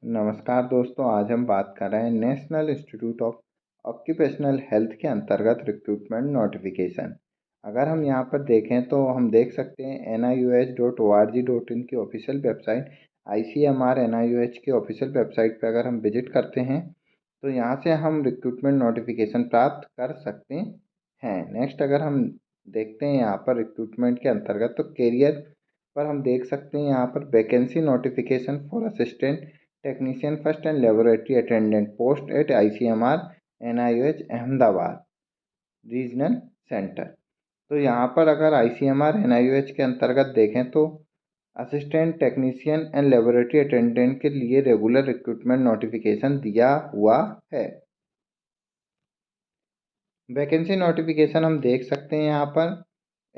नमस्कार दोस्तों, आज हम बात कर रहे हैं national institute of occupational health के अंतर्गत रिक्रूटमेंट नोटिफिकेशन। अगर हम यहाँ पर देखें तो हम देख सकते हैं NIOH.org.in की ऑफिशियल वेबसाइट, ICMR NIOH की ऑफिशियल वेबसाइट पर अगर हम विजिट करते हैं तो यहाँ से हम रिक्रूटमेंट नोटिफिकेशन प्राप्त कर सकते हैं। नेक्स्ट अगर हम देखते हैं यहाँ पर रिक्रूटमेंट के अंतर्गत तो कैरियर पर हम देख सकते हैं यहाँ पर vacancy notification for assistant technician first and laboratory attendant post at ICMR NIOH Ahmedabad regional centre. तो यहाँ पर अगर ICMR NIOH के अंतर्गत देखें तो assistant technician and laboratory attendant के लिए रेगुलर रिक्रूटमेंट नोटिफिकेशन दिया हुआ है। वैकेंसी नोटिफिकेशन हम देख सकते हैं यहाँ पर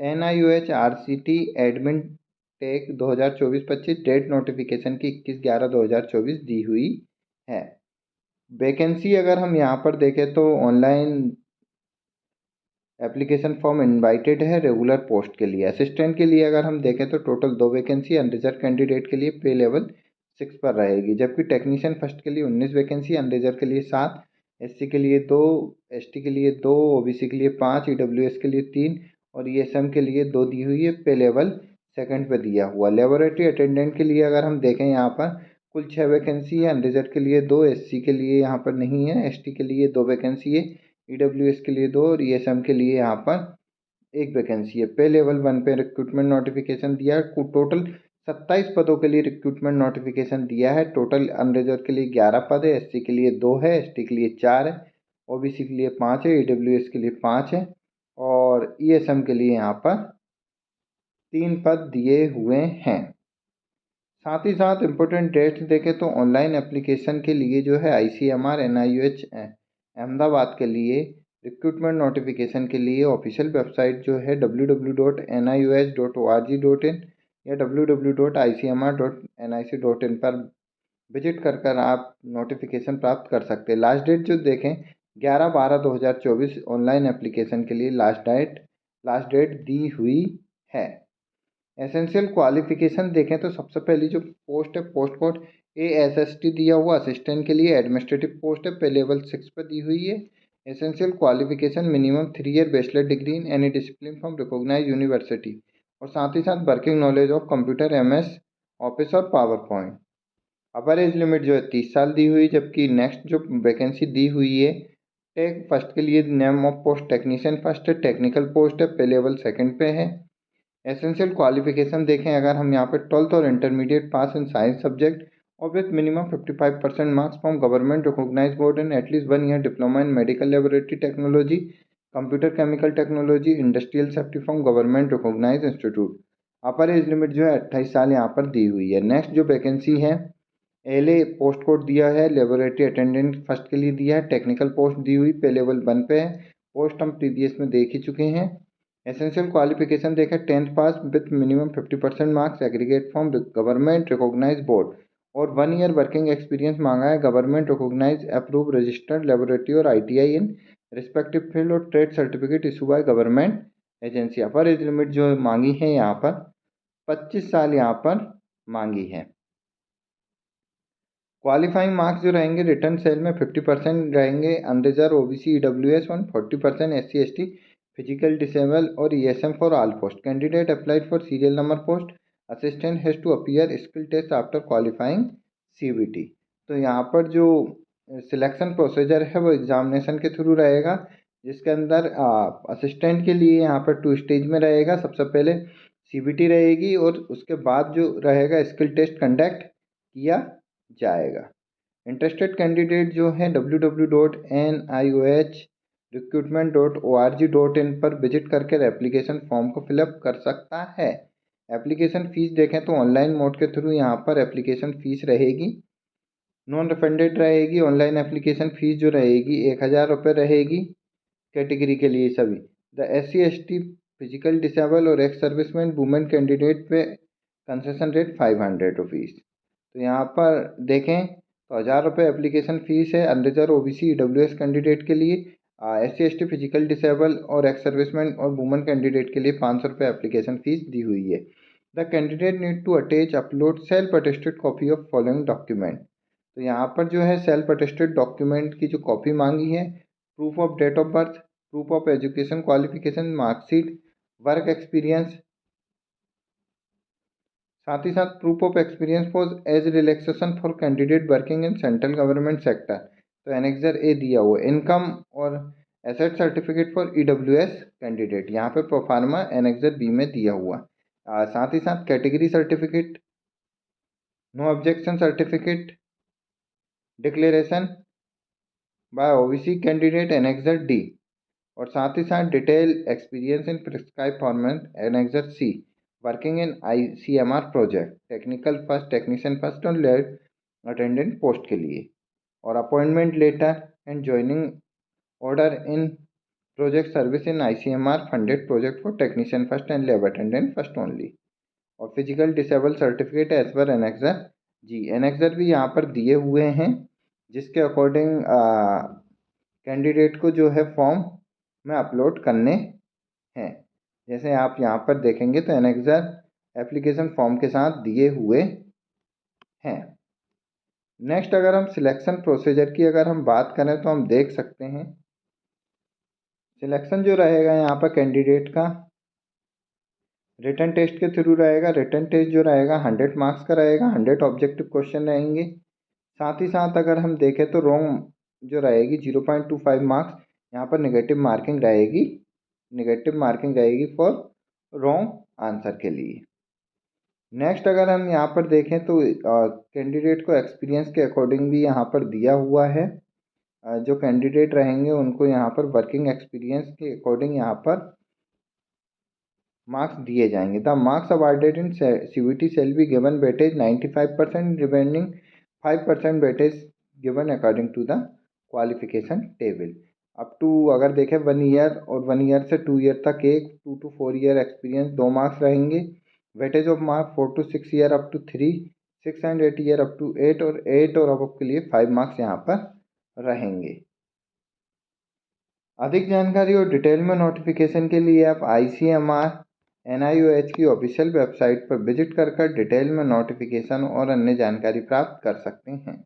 NIOH RCT admin tech 2024-25 date notification की 21/11/2024 दी हुई है। वैकेंसी अगर हम यहाँ पर देखें तो ऑनलाइन एप्लीकेशन फॉर्म इनवाइटेड है रेगुलर पोस्ट के लिए। असिस्टेंट के लिए अगर हम देखें तो टोटल 2 वैकेंसी अनरिजर्व कैंडिडेट के लिए पे लेवल 6 पर रहेगी, जबकि टेक्नीशियन फर्स्ट के लिए 19 वैकेंसी, अनरिजर्व के लिए 7, SC के लिए 2, ST के लिए 2, OBC के लिए 5, EWS के लिए 3 और ESM के लिए 2 दी हुई है। पे लेवल सेकंड पे दिया हुआ। लेबोरेटरी अटेंडेंट के लिए अगर हम देखें यहाँ पर कुल 6 वैकेंसी है, अनरिजर्व के लिए 2, SC के लिए यहाँ पर नहीं है, ST के लिए 2 वैकेंसी है, EWS के लिए 2 और ESM के लिए यहाँ पर 1 वैकेंसी है। पे लेवल 1 पे रिक्रूटमेंट नोटिफिकेशन दिया है। टोटल 27 पदों के लिए रिक्रूटमेंट नोटिफिकेशन दिया है। टोटल अनरिजर्व के लिए 11 पद है, SC के लिए 2 है, ST के लिए 4 है, OBC के लिए 5 है, EWS के लिए 5 है और ESM के लिए यहाँ पर 3 पद दिए हुए हैं। साथ ही साथ इम्पोर्टेंट डेट्स देखें तो ऑनलाइन एप्लीकेशन के लिए जो है ICMR NIOH अहमदाबाद के लिए रिक्रूटमेंट नोटिफिकेशन के लिए ऑफिशियल वेबसाइट जो है www.nioh.org.in या www.icmr.nic.in पर विजिट कर आप नोटिफिकेशन प्राप्त कर सकते हैं। लास्ट डेट जो देखें 11/12/2024 ऑनलाइन एप्लीकेशन के लिए लास्ट डेट दी हुई है। एसेंशियल क्वालिफिकेशन देखें तो सबसे पहली जो पोस्ट है पोस्ट कोड ASST दिया हुआ असिस्टेंट के लिए एडमिनिस्ट्रेटिव पोस्ट है, पे लेवल 6 पर दी हुई है। Essential qualification minimum 3 year bachelor degree in any discipline from recognize university और साथ ही साथ working knowledge of computer MS office और power point. Upper age limit जो है 30 साल दी हुई, जबकि नेक्स्ट जो वैकेंसी दी हुई है टेक फर्स्ट के लिए name of post technician first है, टेक्निकल पोस्ट है, पे लेवल सेकंड पे है। एसेंशियल क्वालिफिकेशन देखें अगर हम यहाँ पे 12th और intermediate pass in science subject और with minimum 55% marks from government recognise board and at least 1 year diploma in medical laboratory technology, computer chemical technology, industrial safety from government recognize institute. Upper age limit जो है 28 साल यहाँ पर दी हुई है। Next जो वैकेंसी है LA पोस्ट कोड दिया है, लेबोरेटरी अटेंडेंट फर्स्ट के लिए दिया है, टेक्निकल पोस्ट दी हुई, पे लेवल 1 पे है। पोस्ट हम प्रीवियस में देख ही चुके हैं। एसेंशियल क्वालिफिकेशन देखें 10th pass with minimum 50% marks aggregate from government recognise board और 1 ईयर वर्किंग एक्सपीरियंस मांगा है government recognise approve registered laboratory और ITI इन रिस्पेक्टिव फील्ड और trade certificate issue by government agency. Upper age limit जो मांगी है यहाँ पर 25 साल यहाँ पर मांगी है। क्वालिफाइंग मार्क्स जो रहेंगे रिटर्न सेल में 50% रहेंगे, unreserve OBC EWS 40% SC ST physical disable और ESM for all post. Candidate applied for serial number post. Assistant has to appear skill test after qualifying CBT। तो यहाँ पर जो सिलेक्शन प्रोसीजर है वो एग्जामिनेशन के थ्रू रहेगा, जिसके अंदर असिस्टेंट के लिए यहाँ पर 2 स्टेज में रहेगा। सबसे पहले CBT रहेगी और उसके बाद जो रहेगा स्किल टेस्ट कंडक्ट किया जाएगा। इंटरेस्टेड कैंडिडेट जो है www.nioh.recruitment.org.in पर विजिट करके एप्लीकेशन फॉर्म को फिलअप कर सकता है। एप्लीकेशन फ़ीस देखें तो ऑनलाइन मोड के थ्रू यहाँ पर एप्लीकेशन फ़ीस रहेगी, नॉन रिफंडेड रहेगी। ऑनलाइन एप्लीकेशन फ़ीस जो रहेगी 1000 रुपये रहेगी कैटेगरी के लिए सभी। The SC ST physical disable और एक्स सर्विसमैन वुमेन कैंडिडेट पे कंसेशन रेट 500 रुपीज़। तो यहाँ पर देखें तो 1000 रुपये एप्लीकेशन फ़ीस है अनरिजर्व OBC EWS कैंडिडेट के लिए। SC ST फिजिकल डिसेबल और एक्स सर्विसमैन और वुमेन कैंडिडेट के लिए 500 रुपये एप्लीकेशन फ़ीस दी हुई है। The candidate need to attach upload self attested copy of following document. तो यहाँ पर जो है सेल्फ अटेस्टेड डॉक्यूमेंट की जो कॉपी मांगी है, proof of date of birth, proof of education qualification, marksheet, work experience, साथ ही साथ proof of experience for age relaxation for candidate working in central government sector, तो एनेक्सर ए दिया हुआ, इनकम और asset certificate for EWS candidate, यहाँ पे proforma annexure B में दिया हुआ। साथ ही साथ category certificate, no objection certificate, declaration by OBC candidate annexure D, और साथ ही साथ detail experience in prescribe format annexure C, working in ICMR project, technical first, technician first और लैब अटेंडेंट पोस्ट के लिए, और appointment letter and joining order in project service in ICMR funded project for technician first and lab attendant first only, और physical disable certificate as per annexure G. Annexure भी यहाँ पर दिए हुए हैं, जिसके अकॉर्डिंग कैंडिडेट को जो है फॉर्म में अपलोड करने हैं। जैसे आप यहाँ पर देखेंगे तो एनेक्सर एप्लीकेशन फॉर्म के साथ दिए हुए हैं। नेक्स्ट अगर हम सिलेक्शन प्रोसीजर की अगर हम बात करें तो हम देख सकते हैं सिलेक्शन जो रहेगा यहाँ पर कैंडिडेट का रिटन टेस्ट के थ्रू रहेगा। रिटन टेस्ट जो रहेगा 100 मार्क्स का रहेगा, 100 ऑब्जेक्टिव क्वेश्चन रहेंगे। साथ ही साथ अगर हम देखें तो रॉन्ग जो रहेगी 0.25 मार्क्स, यहाँ पर नेगेटिव मार्किंग रहेगी, नेगेटिव मार्किंग रहेगी फॉर रॉन्ग आंसर के लिए। नेक्स्ट अगर हम यहाँ पर देखें तो कैंडिडेट को एक्सपीरियंस के अकॉर्डिंग भी यहाँ पर दिया हुआ है। जो कैंडिडेट रहेंगे उनको यहाँ पर वर्किंग एक्सपीरियंस के अकॉर्डिंग यहाँ पर मार्क्स दिए जाएंगे। The marks awarded in CVT shall be given weightage 95%, remaining 5% weightage given according to the qualification table. Up to अगर देखें 1 ईयर और 1 ईयर से 2 ईयर तक 2 to 4 ईयर एक्सपीरियंस 2 मार्क्स रहेंगे। Weightage of mark 4 to 6 year up to 3, 6 and 8 year up to 8, और 8 और अब के लिए 5 मार्क्स यहाँ पर रहेंगे। अधिक जानकारी और डिटेल में नोटिफिकेशन के लिए आप ICMR NIOH की ऑफिशियल वेबसाइट पर विजिट कर डिटेल में नोटिफिकेशन और अन्य जानकारी प्राप्त कर सकते हैं।